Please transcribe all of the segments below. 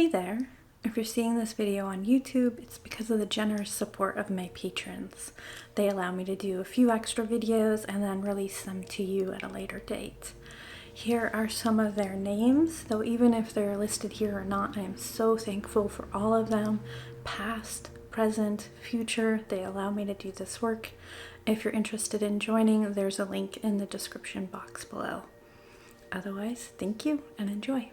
Hey there! If you're seeing this video on YouTube, it's because of the generous support of my patrons. They allow me to do a few extra videos and then release them to you at a later date. Here are some of their names, though even if they're listed here or not, I am so thankful for all of them, past, present, future. They allow me to do this work. If you're interested in joining, there's a link in the description box below. Otherwise, thank you and enjoy.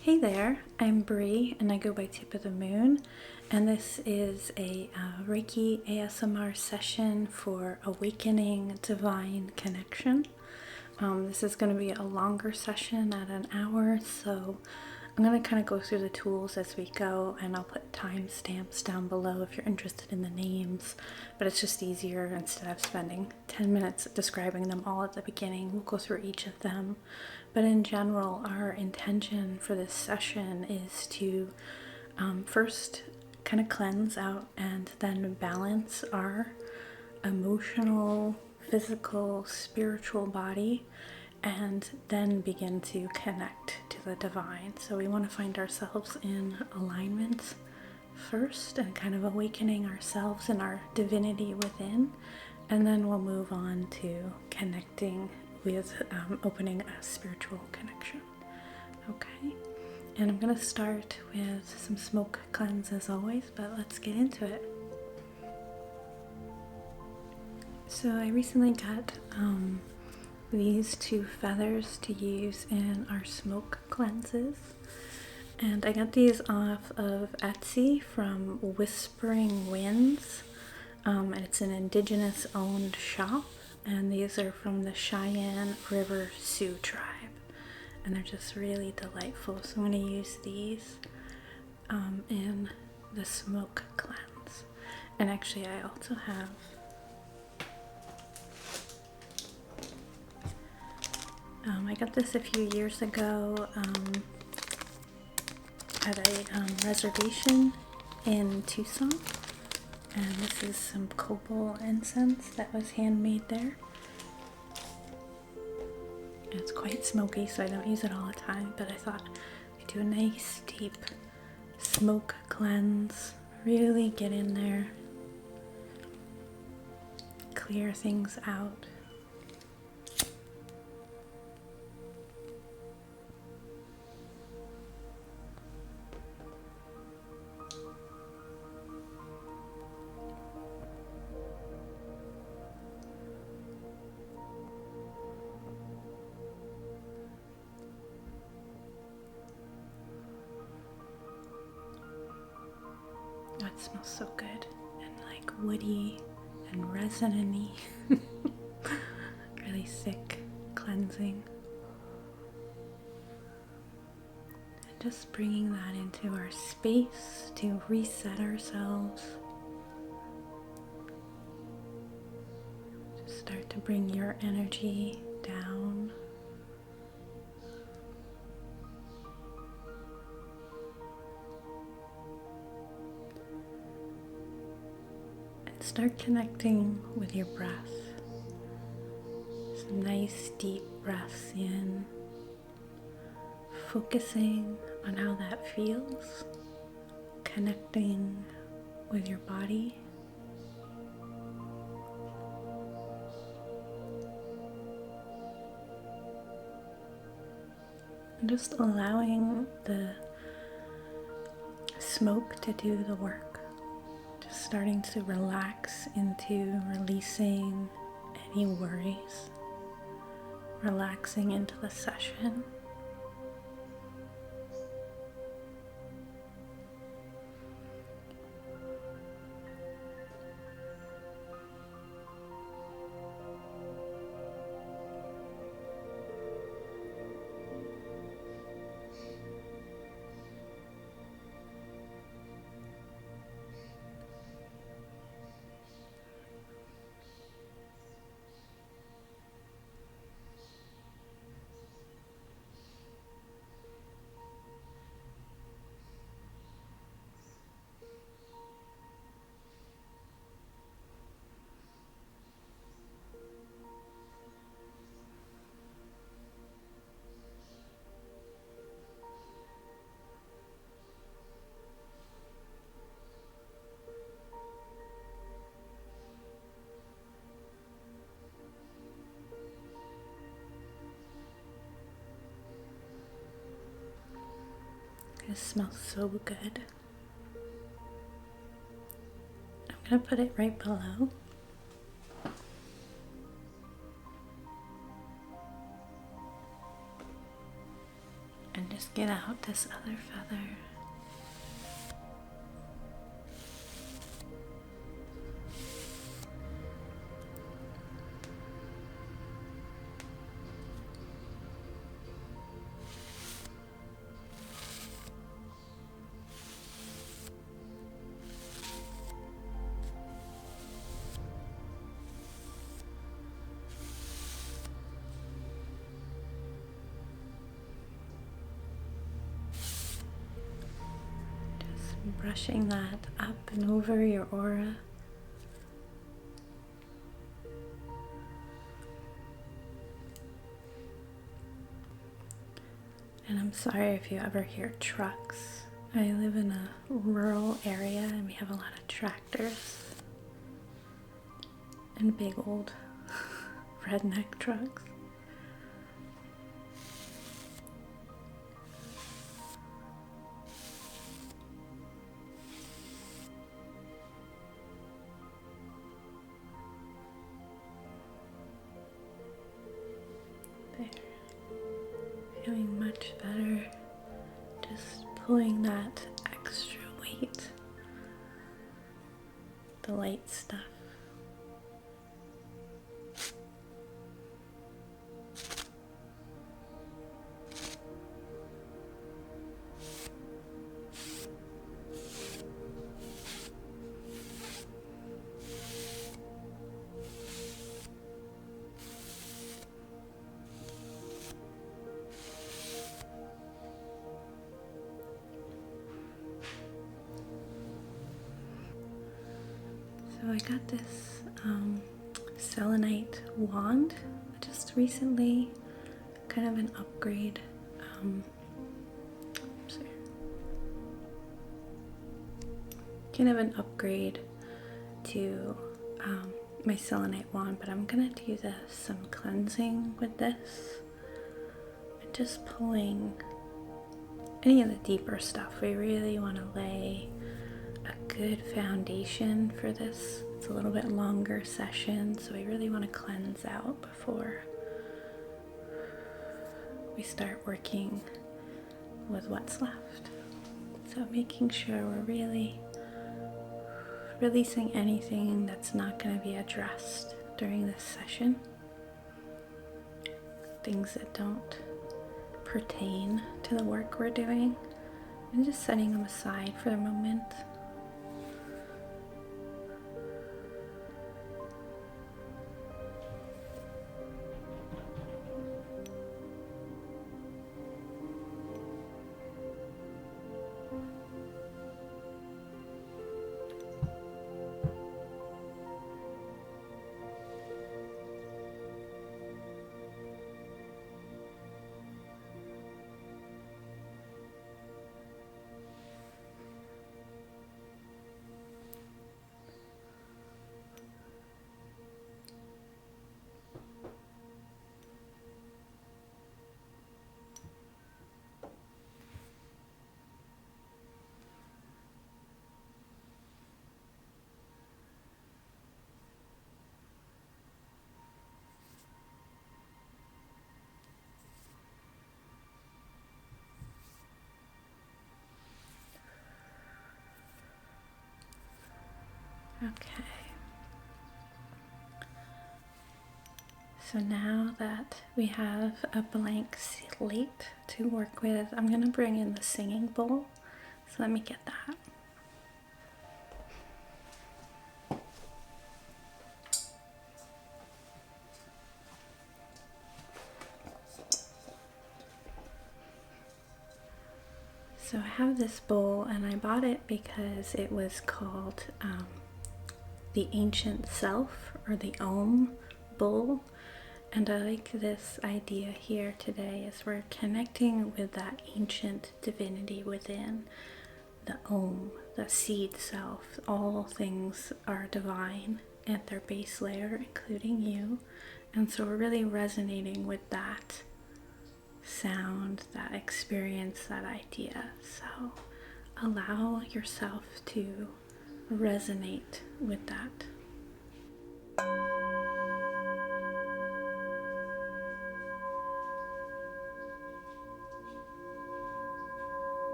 Hey there, I'm Bree and I go by Tip of the Moon, and this is a Reiki ASMR session for awakening divine connection. This is going to be a longer session at an hour, so I'm going to kind of go through the tools as we go, and I'll put timestamps down below if you're interested in the names, but it's just easier instead of spending 10 minutes describing them all at the beginning. We'll go through each of them. But in general, our intention for this session is to first kind of cleanse out and then balance our emotional, physical, spiritual body, and then begin to connect to the divine. So we want to find ourselves in alignment first and kind of awakening ourselves and our divinity within, and then we'll move on to connecting with opening a spiritual connection. Okay, and I'm going to start with some smoke cleanse as always, but let's get into it. So I recently got these two feathers to use in our smoke cleanses, and I got these off of Etsy from Whispering Winds, and it's an indigenous owned shop, and these are from the Cheyenne River Sioux tribe, and they're just really delightful. So I'm going to use these in the smoke cleanse. And actually I also have I got this a few years ago at a reservation in Tucson, and this is some copal incense that was handmade there. It's quite smoky, so I don't use it all the time, but I thought we'd do a nice deep smoke cleanse, really get in there, clear things out. Oh, it smells so good, and like woody and resiny. Really thick, cleansing. And just bringing that into our space to reset ourselves. Just start to bring your energy down. Start connecting with your breath. Some nice deep breaths in, focusing on how that feels, connecting with your body. And just allowing the smoke to do the work. Just starting to relax into releasing any worries, relaxing into the session. It smells so good. I'm gonna put it right below. And just get out this other feather. Brushing that up and over your aura. And I'm sorry if you ever hear trucks. I live in a rural area and we have a lot of tractors and big old redneck trucks. Feeling much better, just pulling that extra weight, the light stuff. So I got this selenite wand just recently, kind of an upgrade. Kind of an upgrade to my selenite wand, but I'm gonna do some cleansing with this. And just pulling any of the deeper stuff. We really want to lay a good foundation for this. It's a little bit longer session, so we really want to cleanse out before we start working with what's left. So making sure we're really releasing anything that's not going to be addressed during this session. Things that don't pertain to the work we're doing, and just setting them aside for the moment. Okay. So now that we have a blank slate to work with, I'm going to bring in the singing bowl. So let me get that. So I have this bowl, and I bought it because it was called the Ancient Self, or the Om bowl. And I like this idea here today as we're connecting with that ancient divinity within, the Om, the seed self. All things are divine at their base layer, including you. And so we're really resonating with that sound, that experience, that idea. So allow yourself to resonate with that.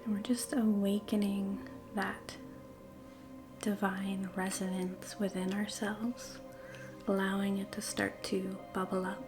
And we're just awakening that divine resonance within ourselves, allowing it to start to bubble up.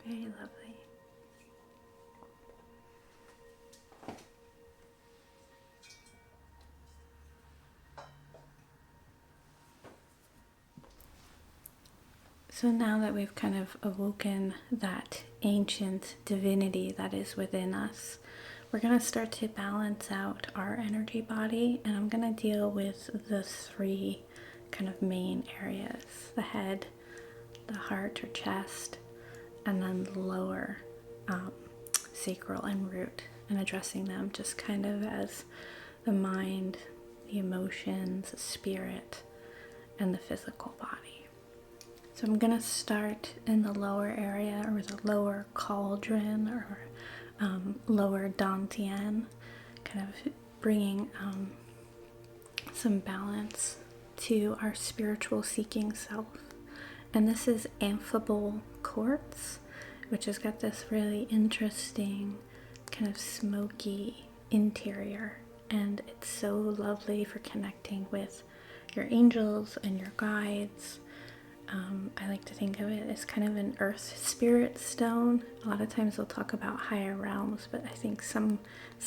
Very lovely. So now that we've kind of awoken that ancient divinity that is within us, we're going to start to balance out our energy body, and I'm going to deal with the three kind of main areas: the head, the heart or chest, and then the lower sacral and root, and addressing them just kind of as the mind, the emotions, the spirit, and the physical body. So I'm going to start in the lower area, or the lower cauldron, or lower dantian, kind of bringing some balance to our spiritual seeking self. And this is amphibole quartz, which has got this really interesting kind of smoky interior, and it's so lovely for connecting with your angels and your guides. I like to think of it as kind of an earth spirit stone. A lot of times they'll talk about higher realms, but I think some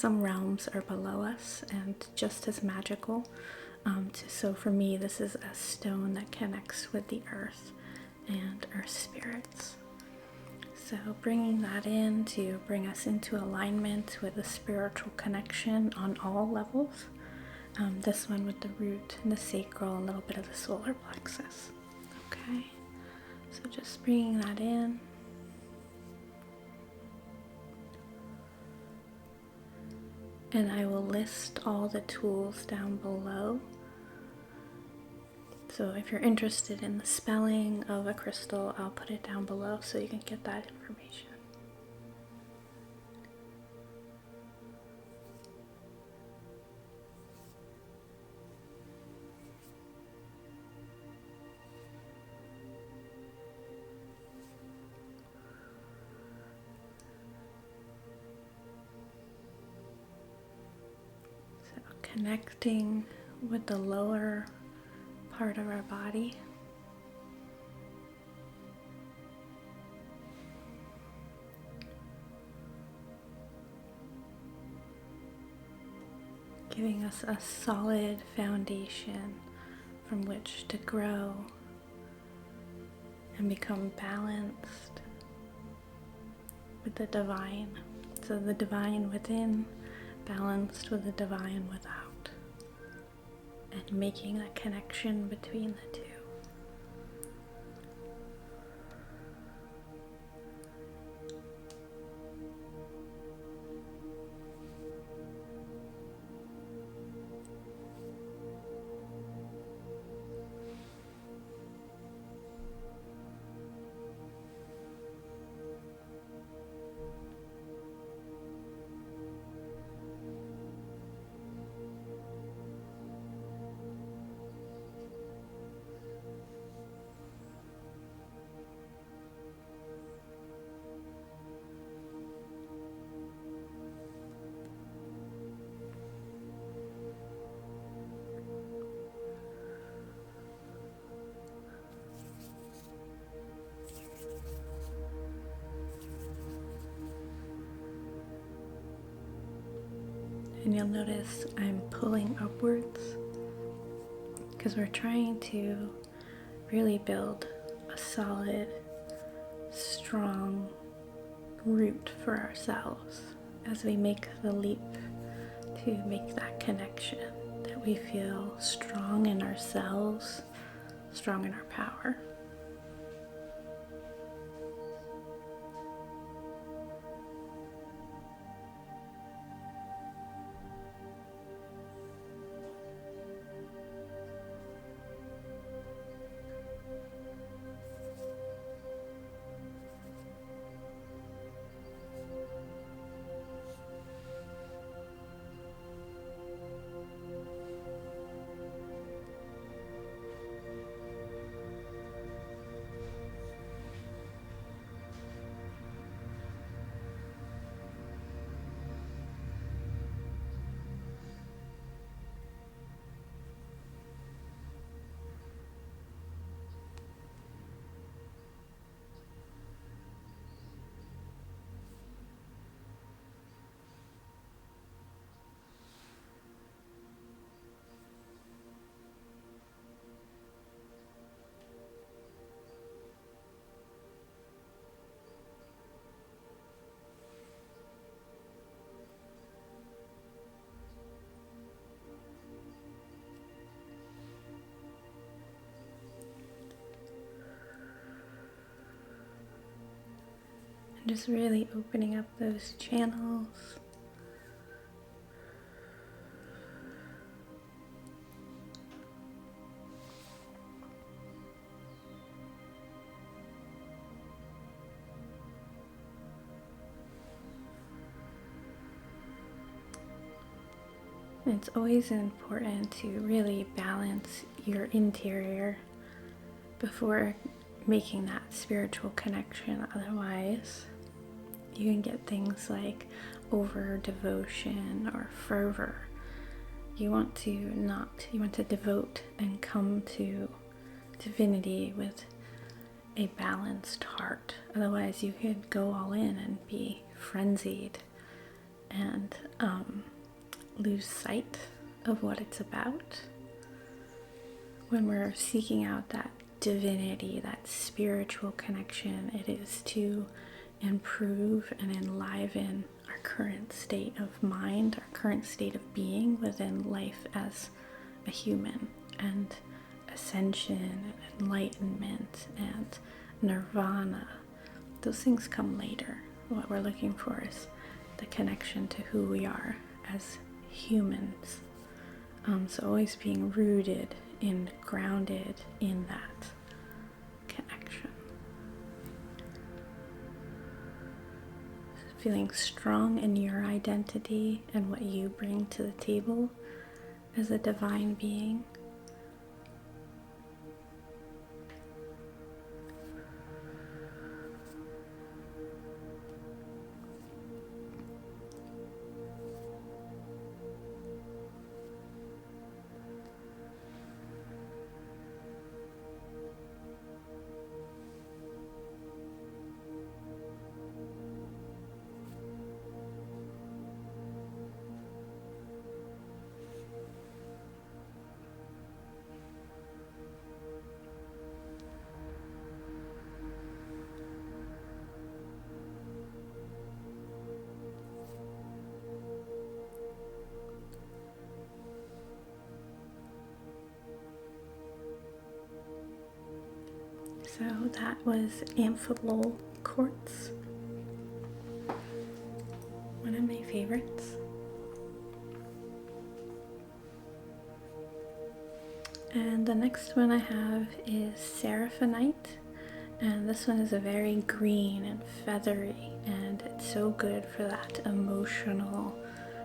realms are below us and just as magical. So for me, this is a stone that connects with the earth and earth spirits. So bringing that in to bring us into alignment with a spiritual connection on all levels. This one with the root and the sacral, a little bit of the solar plexus. Okay, so just bringing that in. And I will list all the tools down below. So if you're interested in the spelling of a crystal, I'll put it down below so you can get that information. So connecting with the lower part of our body. Giving us a solid foundation from which to grow and become balanced with the divine. So the divine within balanced with the divine without, and making that connection between the two. And you'll notice I'm pulling upwards because we're trying to really build a solid, strong root for ourselves as we make the leap to make that connection, that we feel strong in ourselves, strong in our power. And just really opening up those channels. It's always important to really balance your interior before making that spiritual connection. Otherwise, you can get things like over devotion or fervor. You want to devote and come to divinity with a balanced heart. Otherwise, you could go all in and be frenzied and lose sight of what it's about. When we're seeking out that divinity, that spiritual connection, it is to improve and enliven our current state of mind, our current state of being within life as a human. And ascension and enlightenment and nirvana, those things come later. What we're looking for is the connection to who we are as humans. So always being rooted and grounded in that connection. Feeling strong in your identity and what you bring to the table as a divine being. So that was amphibole quartz, one of my favorites. And the next one I have is seraphinite, and this one is a very green and feathery, and it's so good for that emotional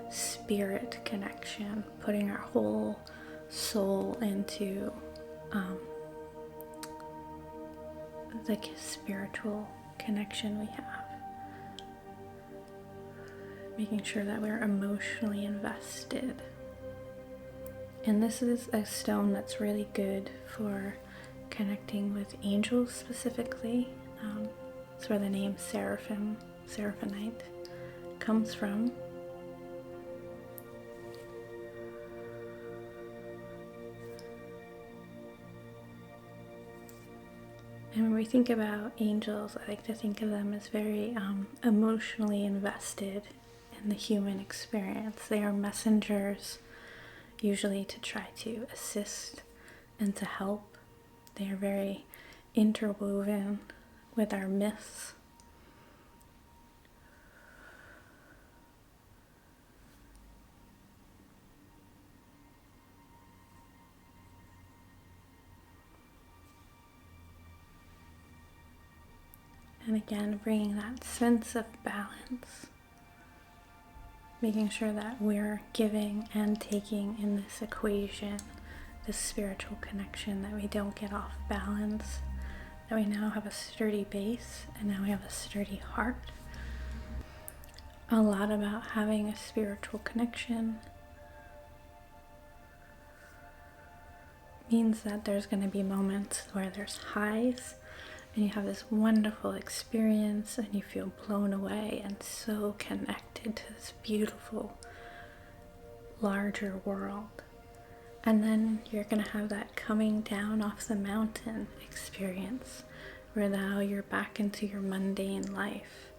spirit connection, putting our whole soul into the spiritual connection we have, making sure that we're emotionally invested. And this is a stone that's really good for connecting with angels specifically. That's where the name seraphinite comes from. And when we think about angels, I like to think of them as very emotionally invested in the human experience. They are messengers, usually to try to assist and to help. They are very interwoven with our myths. And again, bringing that sense of balance, making sure that we're giving and taking in this equation, this spiritual connection, that we don't get off balance, that we now have a sturdy base and now we have a sturdy heart. A lot about having a spiritual connection means that there's going to be moments where there's highs and you have this wonderful experience and you feel blown away and so connected to this beautiful, larger world. And then you're going to have that coming down off the mountain experience where now you're back into your mundane life.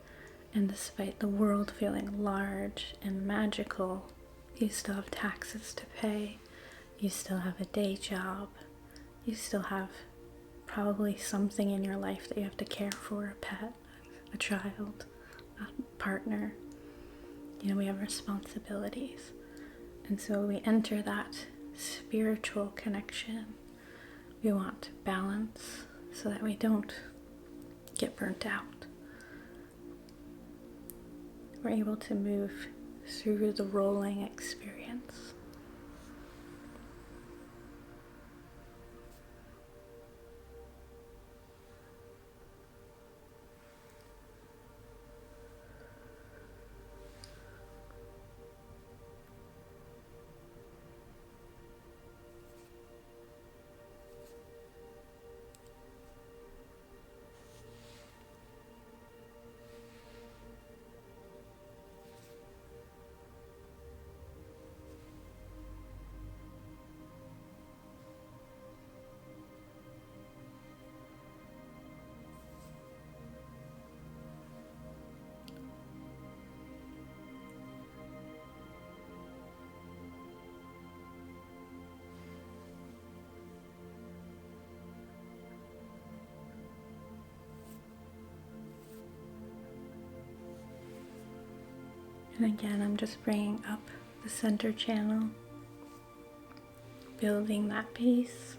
And despite the world feeling large and magical, you still have taxes to pay, you still have a day job, you still have probably something in your life that you have to care for, a pet, a child, a partner. You know, we have responsibilities. And so we enter that spiritual connection. We want balance so that we don't get burnt out. We're able to move through the rolling experience. And again, I'm just bringing up the center channel, building that base.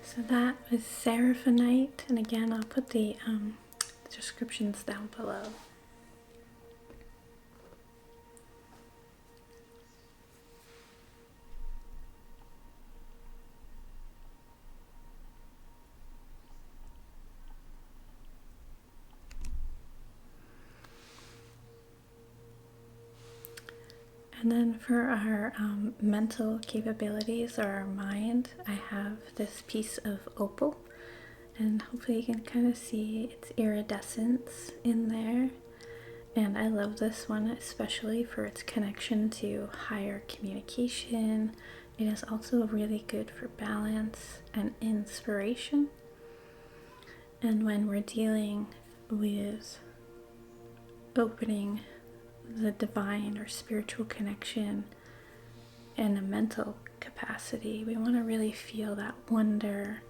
So that is seraphinite, and again, I'll put the descriptions down below. And then for our mental capabilities or our mind, I have this piece of opal, and hopefully you can kind of see its iridescence in there. And I love this one especially for its connection to higher communication. It is also really good for balance and inspiration. And when we're dealing with opening the divine or spiritual connection in a mental capacity, we want to really feel that wonder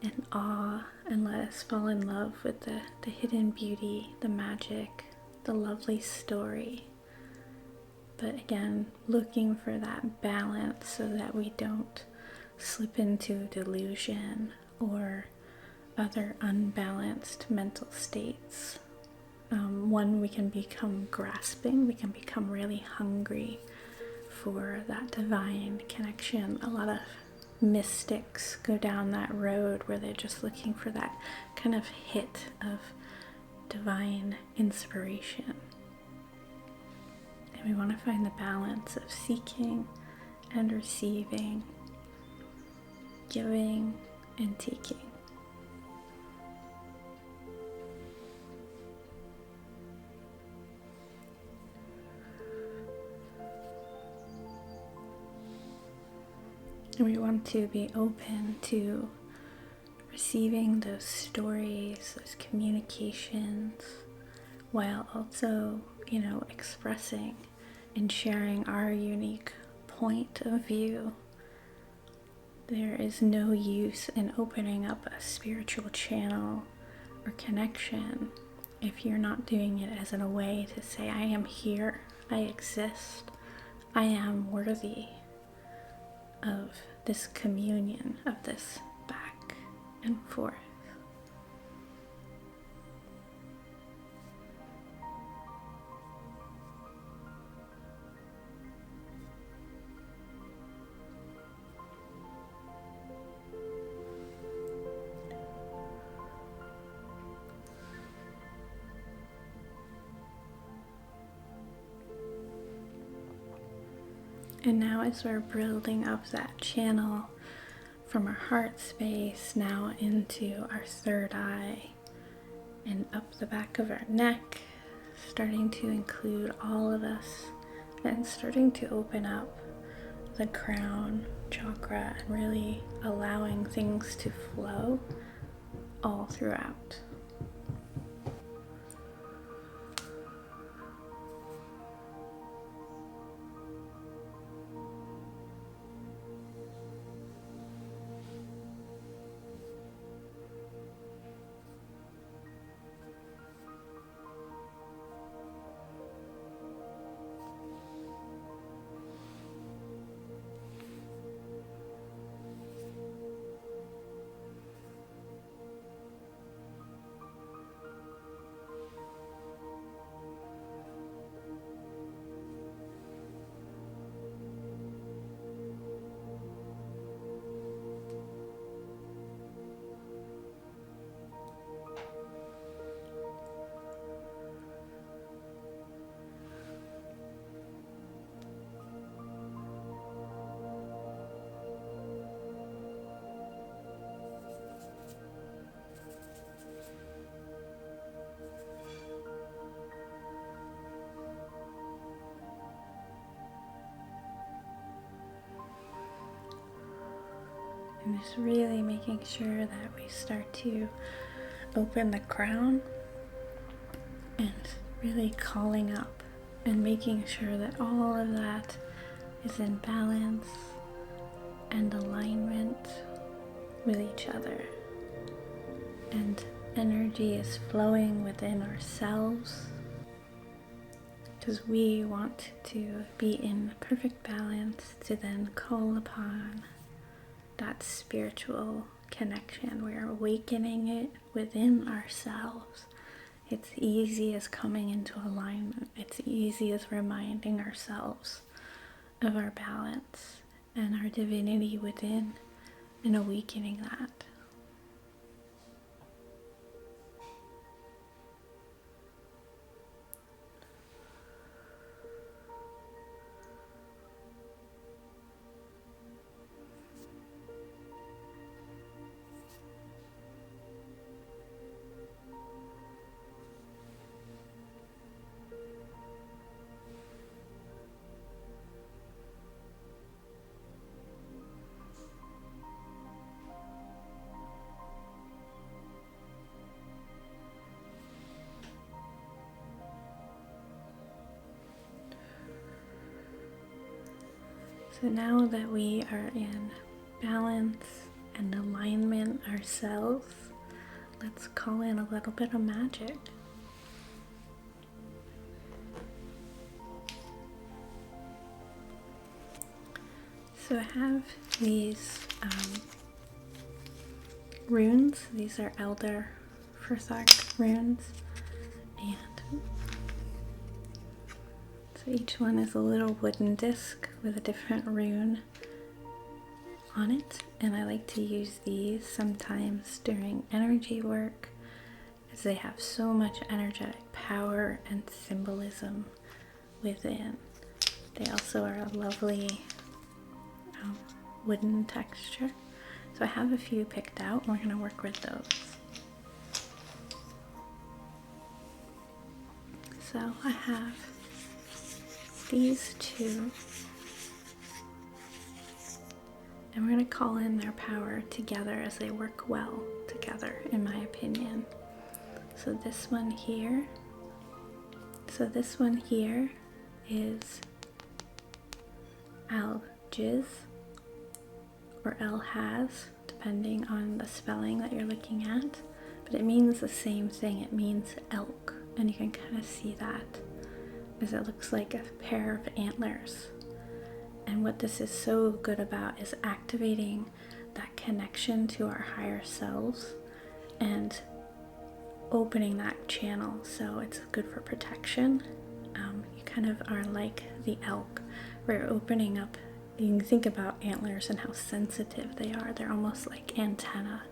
and awe and let us fall in love with the hidden beauty, the magic, the lovely story. But again, looking for that balance so that we don't slip into delusion or other unbalanced mental states. One, we can become grasping, we can become really hungry for that divine connection. A lot of mystics go down that road where they're just looking for that kind of hit of divine inspiration. And we want to find the balance of seeking and receiving, giving and taking. And we want to be open to receiving those stories, those communications, while also, expressing and sharing our unique point of view. There is no use in opening up a spiritual channel or connection if you're not doing it as in a way to say, I am here, I exist, I am worthy of this communion, of this back and forth. And now as we're building up that channel from our heart space now into our third eye and up the back of our neck, starting to include all of us and starting to open up the crown chakra and really allowing things to flow all throughout. And just really making sure that we start to open the crown and really calling up and making sure that all of that is in balance and alignment with each other. And energy is flowing within ourselves because we want to be in perfect balance to then call upon that spiritual connection. We're awakening it within ourselves. It's easy as coming into alignment. It's easy as reminding ourselves of our balance and our divinity within and awakening that. So now that we are in balance and alignment ourselves, let's call in a little bit of magic. So I have these runes. These are Elder Fursark runes, and so each one is a little wooden disc with a different rune on it, and I like to use these sometimes during energy work as they have so much energetic power and symbolism within. They also are a lovely wooden texture. So I have a few picked out and we're going to work with those. So I have these two, and we're going to call in their power together as they work well together, in my opinion. So this one here So this one here is algiz, or elhaz, depending on the spelling that you're looking at. But it means the same thing. It means elk. And you can kind of see that as it looks like a pair of antlers. And what this is so good about is activating that connection to our higher selves and opening that channel. So it's good for protection. You kind of are like the elk, where you're opening up. You can think about antlers and how sensitive they are. They're almost like antenna,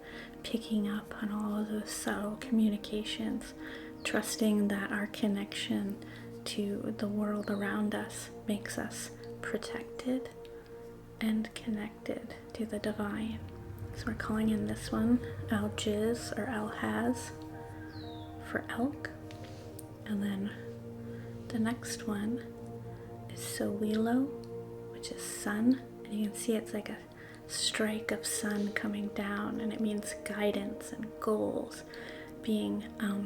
picking up on all of those subtle communications, trusting that our connection to the world around us makes us protected and connected to the divine. So we're calling in this one algiz or elhaz for elk. And then the next one is Sowilo, which is sun. And you can see it's like a strike of sun coming down, and it means guidance and goals, being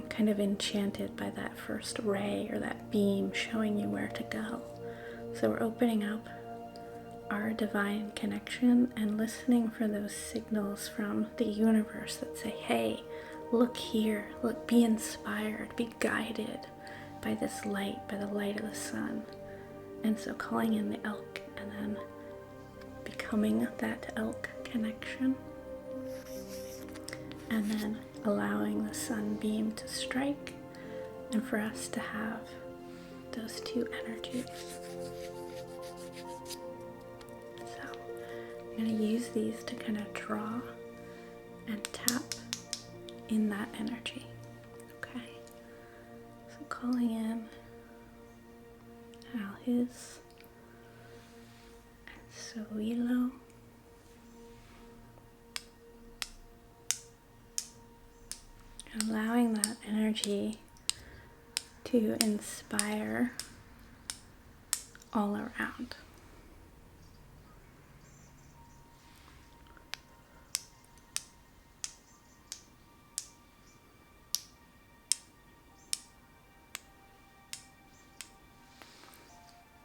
kind of enchanted by that first ray or that beam showing you where to go. So we're opening up our divine connection and listening for those signals from the universe that say, hey, look here, look, be inspired, be guided by this light, by the light of the sun. And so calling in the elk and then becoming that elk connection, and then allowing the sunbeam to strike and for us to have those two energies. So I'm going to use these to kind of draw and tap in that energy. Okay, so calling in algiz and Sowilo. Allowing that energy to inspire all around.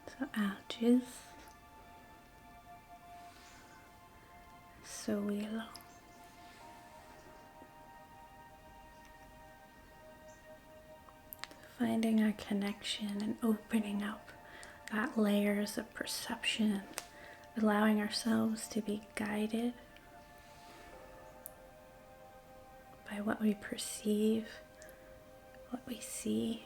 So algiz, Sowilo. Finding our connection and opening up that layers of perception, allowing ourselves to be guided by what we perceive, what we see.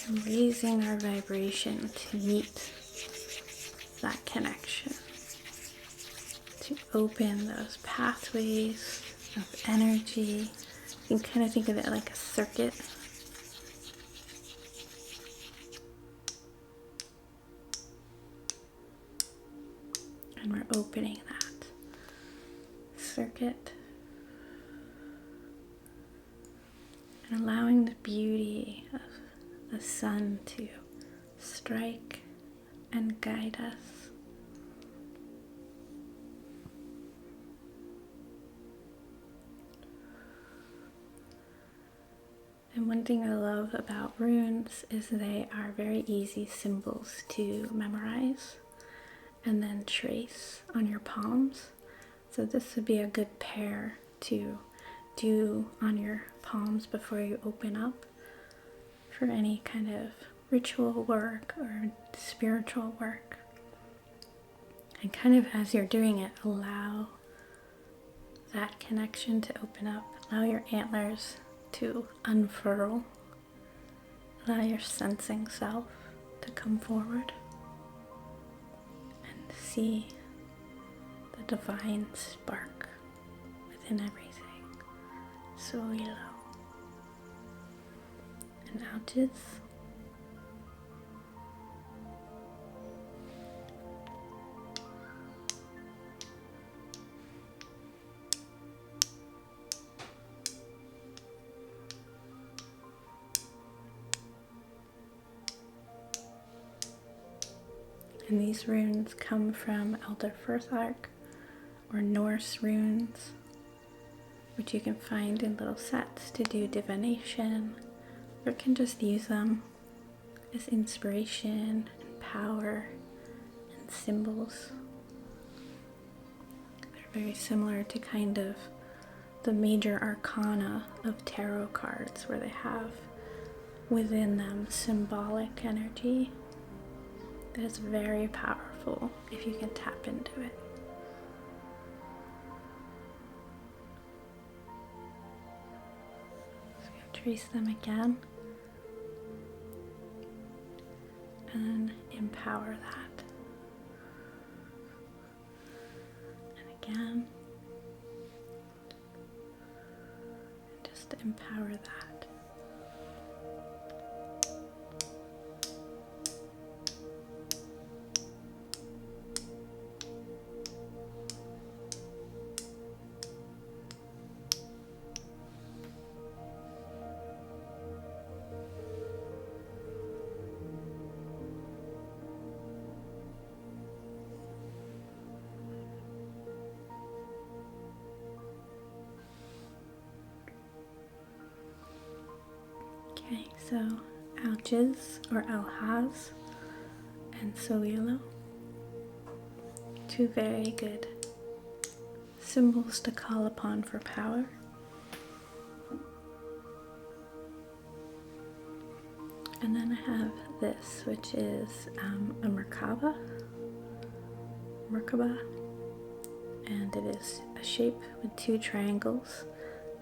And raising our vibration to meet that connection, to open those pathways of energy. You can kind of think of it like a circuit. And we're opening that circuit and allowing the beauty of the sun to strike and guide us. And one thing I love about runes is they are very easy symbols to memorize and then trace on your palms. So this would be a good pair to do on your palms before you open up for any kind of ritual work or spiritual work. And kind of as you're doing it, allow that connection to open up. Allow your antlers to unfurl. Allow your sensing self to come forward and see the divine spark within everything. Sowilo and algiz. And these runes come from Elder Firthark or Norse runes, which you can find in little sets to do divination, or can just use them as inspiration and power and symbols. They're very similar to kind of the major arcana of tarot cards, where they have within them symbolic energy that is very powerful if you can tap into it. So I'm going to trace them again and empower that. And again. To empower that. Okay, so Algiz or Alhaz and Solilo, two very good symbols to call upon for power. And then I have this, which is a merkaba, and it is a shape with two triangles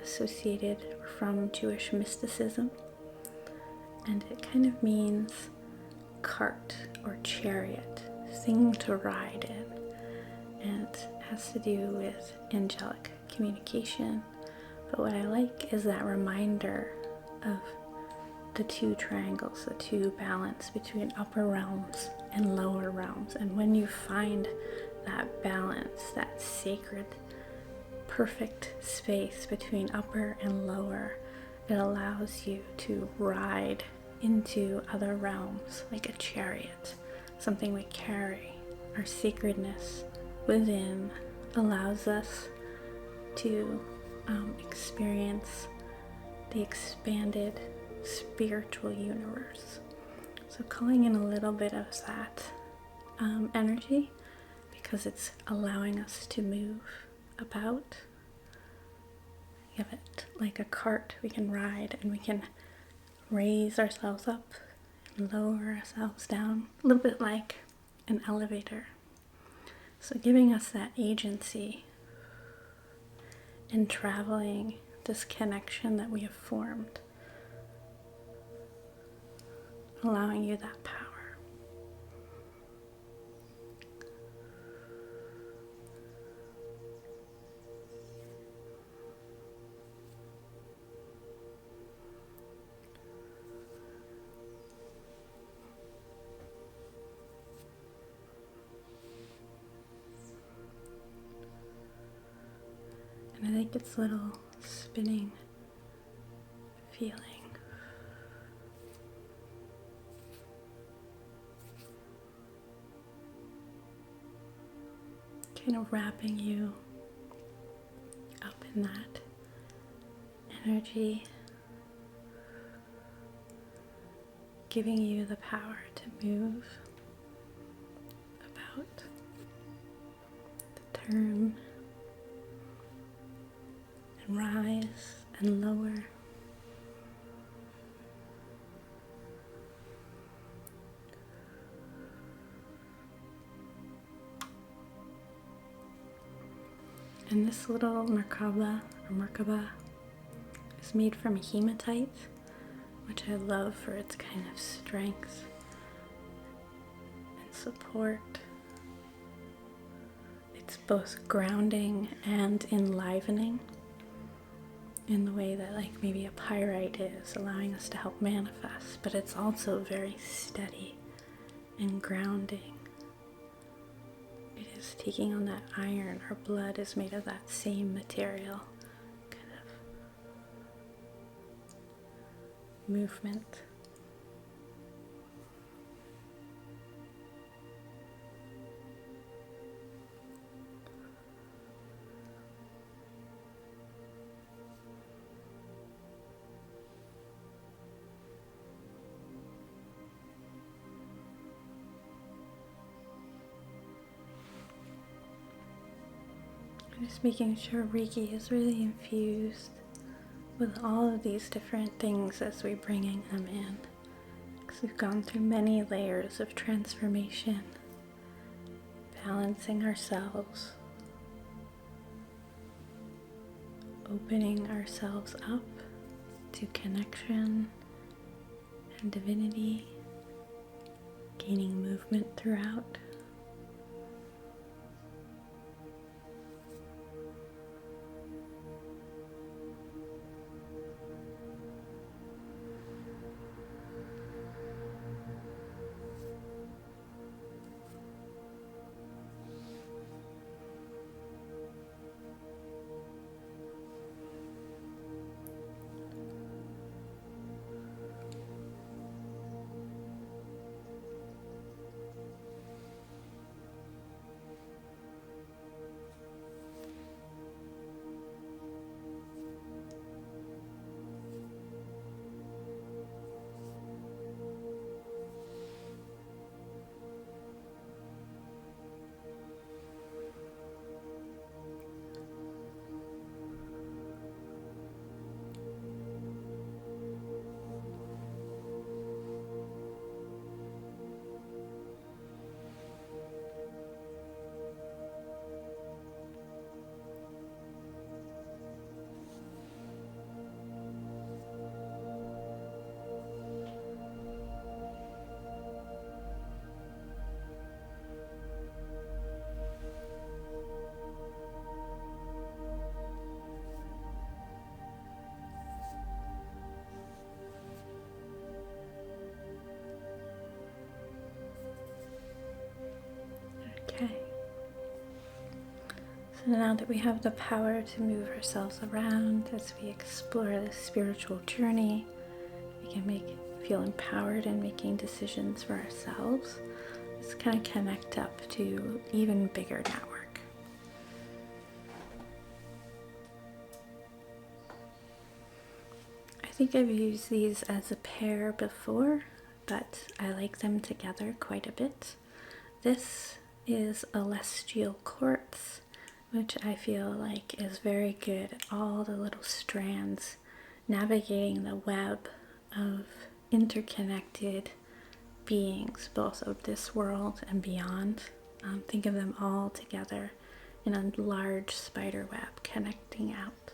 associated from Jewish mysticism. And it kind of means cart or chariot, thing to ride in, and it has to do with angelic communication. But what I like is that reminder of the two triangles, the two balance between upper realms and lower realms. And when you find that balance, that sacred, perfect space between upper and lower, it allows you to ride into other realms like a chariot, something we carry. Our sacredness within allows us to experience the expanded spiritual universe. So calling in a little bit of that energy, because it's allowing us to move about. You have it like a cart we can ride, and we can raise ourselves up and lower ourselves down, a little bit like an elevator. So giving us that agency in traveling this connection that we have formed, allowing you that power. And I think it's a little spinning feeling. Kind of wrapping you up in that energy, giving you the power to move about, to turn and rise and lower. And this little merkaba is made from hematite, which I love for its kind of strength and support. It's both grounding and enlivening in the way that like maybe a pyrite is, allowing us to help manifest, but it's also very steady and grounding. It is taking on that iron. Our blood is made of that same material, kind of movement. Just making sure Reiki is really infused with all of these different things as we're bringing them in. Because we've gone through many layers of transformation, balancing ourselves, opening ourselves up to connection and divinity, gaining movement throughout. Okay. So now that we have the power to move ourselves around as we explore this spiritual journey, we can feel empowered in making decisions for ourselves. Let's kind of connect up to even bigger network. I think I've used these as a pair before, but I like them together quite a bit. This is elestial quartz, which I feel like is very good at all the little strands, navigating the web of interconnected beings, both of this world and beyond. Think of them all together in a large spider web connecting out.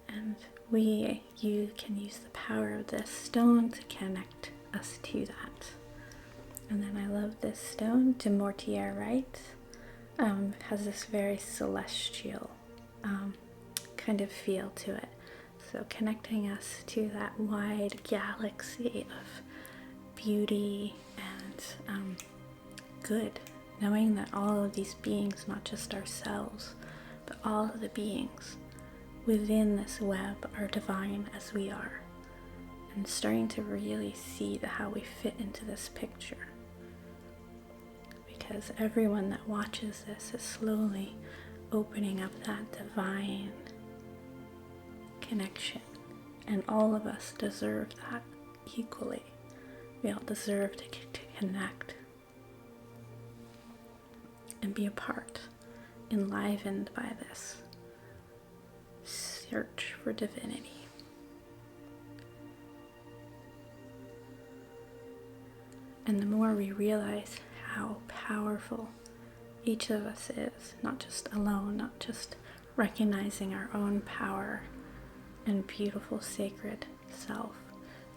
And you can use the power of this stone to connect us to that. And then I love this stone, dumortierite. Has this very celestial kind of feel to it. So connecting us to that wide galaxy of beauty and good. Knowing that all of these beings, not just ourselves, but all of the beings within this web are divine as we are. And starting to really see how we fit into this picture. Because everyone that watches this is slowly opening up that divine connection. And all of us deserve that equally. We all deserve to connect and be a part, enlivened by this search for divinity. And the more we realize how powerful each of us is, not just alone, not just recognizing our own power and beautiful sacred self,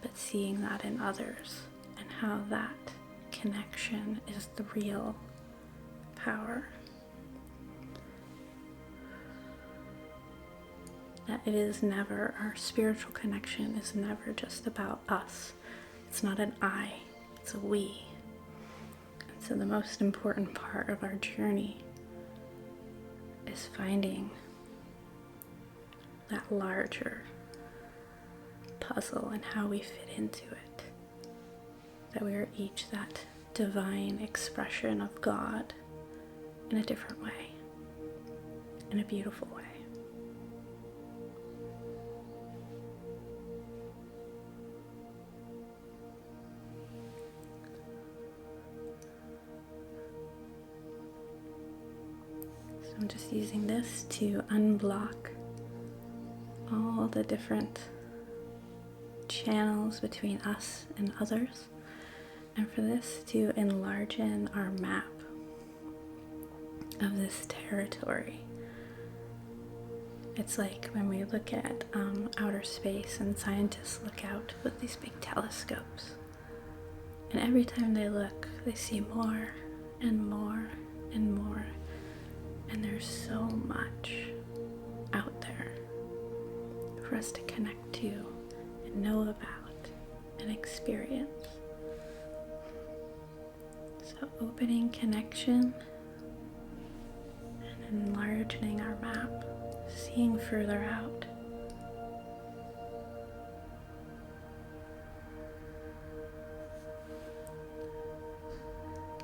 but seeing that in others and how that connection is the real power. That it is never, our spiritual connection is never just about us. It's not an I, it's a we. And so the most important part of our journey is finding that larger puzzle and how we fit into it. That we are each that divine expression of God in a different way, in a beautiful way. So I'm just using this to unblock all the different channels between us and others, and for this to enlarge in our map of this territory. It's like when we look at outer space and scientists look out with these big telescopes, and every time they look, they see more and more and more, and there's so much out there for us to connect to and know about and experience. So opening connection and enlarging our map, seeing further out.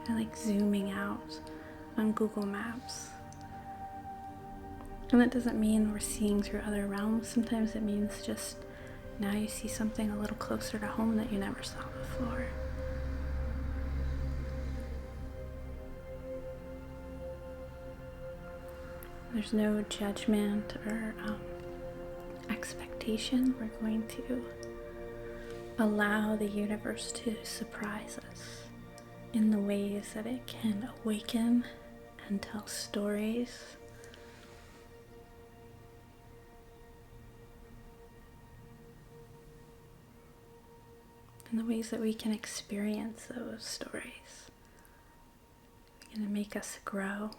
Kind of like zooming out on Google Maps. And that doesn't mean we're seeing through other realms. Sometimes it means just now you see something a little closer to home that you never saw before. There's no judgment or expectation. We're going to allow the universe to surprise us in the ways that it can awaken and tell stories. And the ways that we can experience those stories. It's going to make us grow.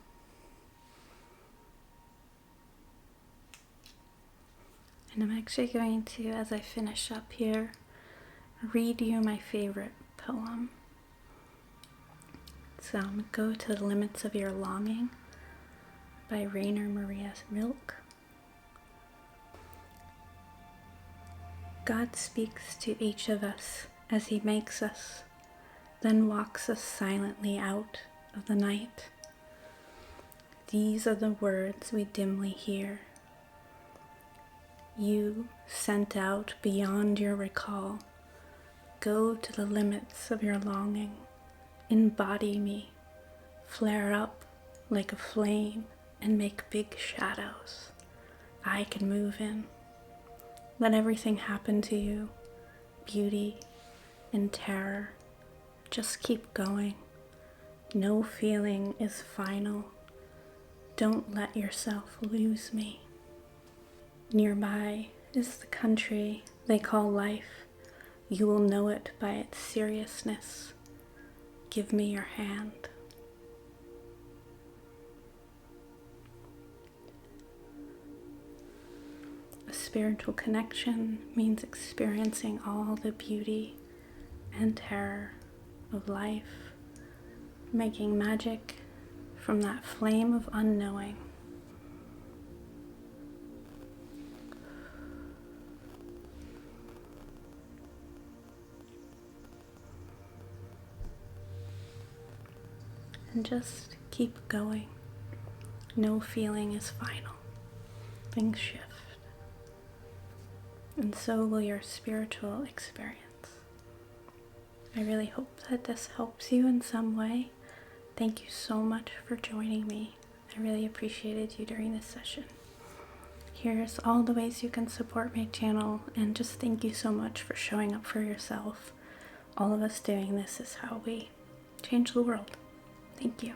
And I'm actually going to, as I finish up here, read you my favorite poem. So Go to the Limits of Your Longing by Rainer Maria Rilke. God speaks to each of us as he makes us, then walks us silently out of the night. These are the words we dimly hear. You, sent out beyond your recall, go to the limits of your longing. Embody me, flare up like a flame and make big shadows I can move in. Let everything happen to you, beauty and terror. Just keep going. No feeling is final. Don't let yourself lose me. Nearby is the country they call life. You will know it by its seriousness. Give me your hand. A spiritual connection means experiencing all the beauty and terror of life, making magic from that flame of unknowing. And just keep going. No feeling is final. Things shift. And so will your spiritual experience. I really hope that this helps you in some way. Thank you so much for joining me. I really appreciated you during this session. Here's all the ways you can support my channel, and just thank you so much for showing up for yourself. All of us doing this is how we change the world. Thank you.